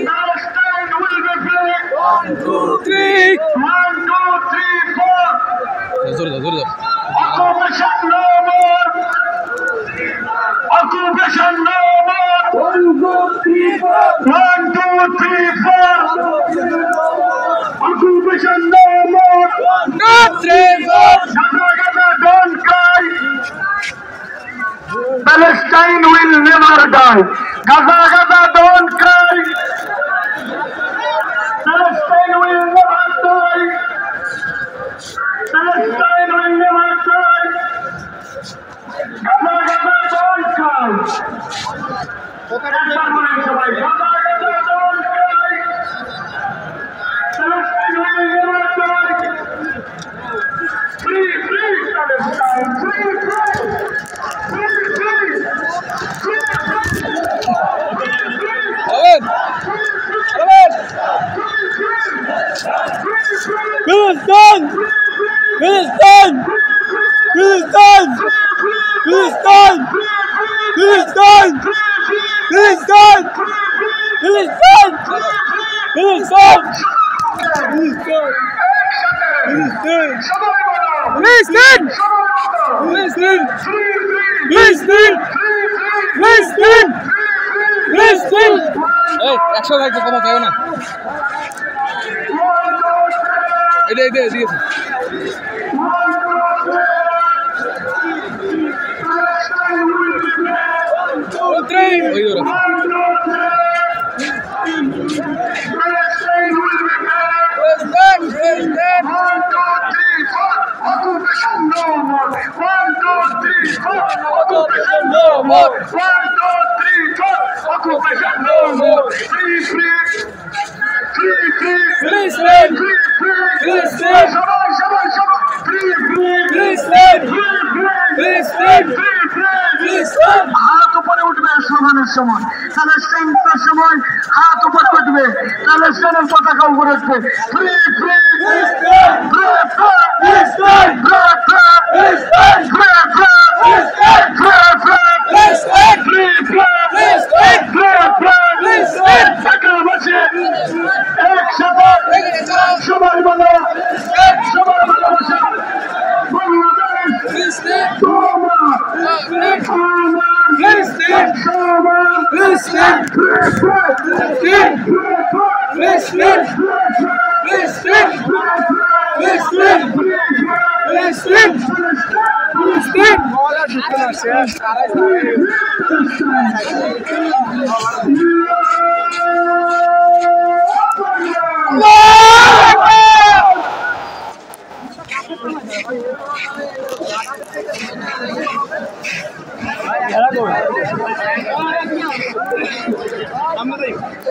Palestine will be played. 1, 2, 3. 1, 2, 3, 4. Occupation no more. Occupation no more. 1, 2, 3, 4. 1, 2, 3, 4. Occupation no more. 1, 2, 3, 4. Gaza, don't cry. Palestine will never die. Gaza, don't cry. Palestine will never die. Palestine will never die. Gaza, don't cry. Gaza, don't cry. Palestine will never die. Free, free Palestine. Free, free. Free, free. Free, Palestine! Palestine! Palestine! Palestine! Palestine! Palestine! Palestine! Palestine! Palestine! Palestine! Palestine! Palestine! Palestine! এই 100 ভাই কমা যায় না এটা এটা ঠিক আছে ওই ওরা Occupation no more. 1, 2, 3, 4. Occupation no more. 1, 2, 3, 4. Occupation no more. Free, free. Free, free. Palestine! Free, free. Palestine! Shabbat, shabbat, shabbat. Free, free. Palestine! Free, free. Palestine! Free, free. Palestine! হাত উপরে উঠবে স্লোগানের সময় প্যালেস্টাইনের সময় হাত উপরে উঠবে প্যালেস্টাইনের পতাকা উপরে উঠবে ফ্রি ফ্রি সবাই বলো সবাই ভালোবাসা বাংলাদেশ আমরা